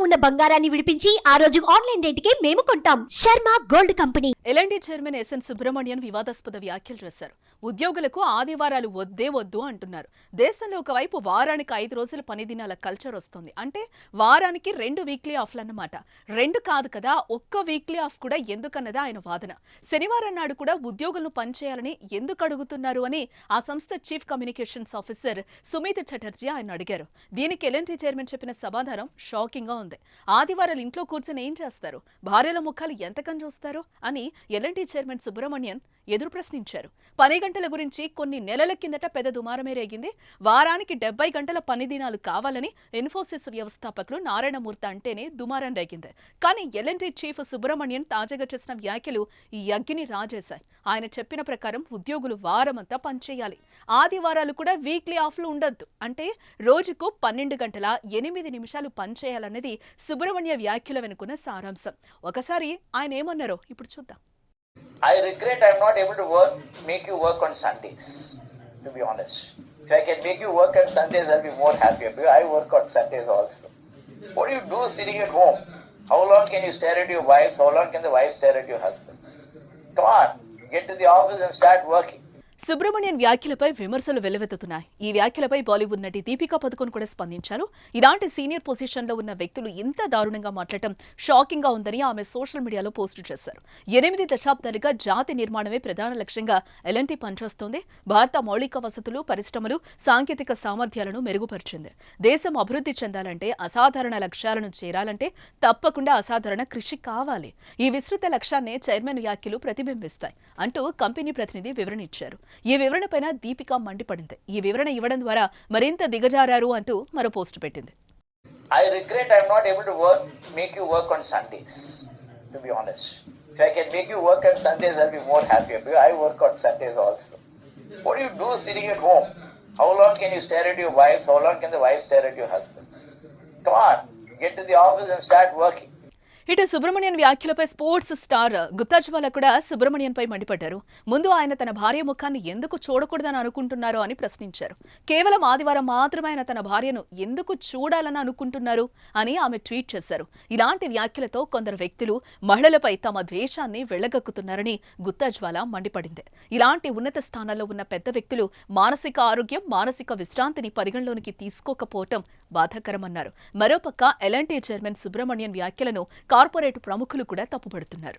ఉన్న బంగారాన్ని విడిపించి ఆ రోజు ఆన్లైన్ రేటుకే మేము కొంటాం. Sharma gold company. L&T chairman SN Subrahmanyan వివాదాస్పద వ్యాఖ్యలు చేశారు. ఉద్యోగులకు ఆదివారాలు వద్దే వద్దు అంటున్నారు. దేశంలో ఒకవైపు వారానికి 5 రోజుల పని దినాల కల్చర్ వస్తుంది. అంటే వారానికి 2 వీక్లీ ఆఫ్లన్నమాట. 2 కాదు కదా, ఒక్క వీక్లీ ఆఫ్ కూడా ఎందుకన్నదా ఆయన వాదన. శనివారం నాడు కూడా ఉద్యోగులను పనిచేయాలని ఎందుకు అడుగుతున్నారు అని ఆ సంస్థ chief communications officer Sumit Chatterjee ఆయన అడిగారు. దీనికి ఎల్ఎన్టీ చైర్మన్ చెప్పిన సమాధానం షాకింగ్ గా ఉంది. ఆదివారాలు ఇంట్లో కూర్చొని ఏం చేస్తారు, భార్యల ముఖాలు ఎంతకని చూస్తారు అని ఎల్ఎన్టీ చైర్మన్ సుబ్రమణియన్ ఎదురు ప్రశ్నించారు. పని గంటల గురించి కొన్ని నెలల కిందట పెద్ద దుమారమే రేగింది. వారానికి 70 గంటల పని దినాలు కావాలని ఇన్ఫోసిస్ వ్యవస్థాపకులు నారాయణమూర్తి అంటేనే దుమారం రేగింది. కానీ ఎల్ఎన్టీ చీఫ్ సుబ్రమణియన్ తాజాగా చేసిన వ్యాఖ్యలు ఈ అగ్గిని రాజేశాయి. ఆయన చెప్పిన ప్రకారం ఉద్యోగులు వారమంతా పనిచేయాలి, ఆదివారాలు కూడా వీక్లీ ఆఫ్లు ఉండొద్దు, అంటే రోజుకు 12 గంటల 8 నిమిషాలు పనిచేయాలన్నది సుబ్రమణ్య వ్యాఖ్యల వెనుకున్న సారాంశం. ఒకసారి ఆయన ఏమన్నారో ఇప్పుడు చూద్దాం. I regret I'm not able to make you work on Sundays, to be honest. If I can make you work on Sundays, I'll be more happier, because I work on Sundays also. What do you do sitting at home? How long can you stare at your wife? How long can the wife stare at your husband? Come on, get to the office and start working. Subramanian వ్యాఖ్యలపై విమర్శలు వెల్లువెత్తుతున్నాయి. ఈ వ్యాఖ్యలపై బాలీవుడ్ నటి దీపికా పదుకొన్ కూడా స్పందించారు. ఇలాంటి senior పొజిషన్లో ఉన్న వ్యక్తులు ఇంత దారుణంగా మాట్లాడటం షాకింగ్ గా ఉందని ఆమె సోషల్ మీడియాలో పోస్టు చేశారు. 8 దశాబ్దాలుగా జాతి నిర్మాణమే ప్రధాన లక్ష్యంగా ఎల్ఎన్టీ పనిచేస్తోంది. భారత మౌలిక వసతులు, పరిశ్రమలు, సాంకేతిక సామర్థ్యాలను మెరుగుపరిచింది. దేశం అభివృద్ధి చెందాలంటే, అసాధారణ లక్ష్యాలను చేరాలంటే తప్పకుండా అసాధారణ కృషి కావాలి. ఈ విస్తృత లక్ష్యాన్నే చైర్మన్ వ్యాఖ్యలు ప్రతిబింబిస్తాయి అంటూ కంపెనీ ప్రతినిధి వివరణ ఇచ్చారు. ఈ వివరణపైన దీపిక మండిపడింది. ఈ వివరణ ఇవ్వడం ద్వారా మరింత దిగజారారు అంటూ మరో పోస్టు పెట్టింది. I regret I'm not able to make you work on Sundays, to be honest. If I can make you work on Sundays, I'll be more happier, because I work on Sundays also. What do you do sitting at home? How long can you stare at your wife? How long can the wife stare at your husband? Come on, get to the office and start working. ఇటు సుబ్రమణ్యన్ వ్యాఖ్యలపై sports star గుత్తాజ్వాలా కూడా సుబ్రమణ్యన్ పై మండిపడ్డారు. ముందు ఆయన తన భార్య ముఖాన్ని ఎందుకు చూడకూడదని అనుకుంటున్నారో అని ప్రశ్నించారు. కేవలం ఆదివారం మాత్రమే ఆయన తన భార్యను ఎందుకు చూడాలని అనుకుంటున్నారు అని ఆమె ట్వీట్ చేశారు. ఇలాంటి వ్యాఖ్యలతో కొందరు వ్యక్తులు మహిళలపై తమ ద్వేషాన్ని వెళ్లగక్కుతున్నారని గుత్తాజ్వాలా మండిపడింది. ఇలాంటి ఉన్నత స్థానాల్లో ఉన్న పెద్ద వ్యక్తులు మానసిక ఆరోగ్యం, మానసిక విశ్రాంతిని పరిగణలోనికి తీసుకోకపోవటం బాధాకరమన్నారు. మరోపక్క ఎల్ఎన్టీ చైర్మన్ సుబ్రమణ్యన్ వ్యాఖ్యలను కార్పొరేట్ ప్రముఖులు కూడా తప్పుపడుతున్నారు.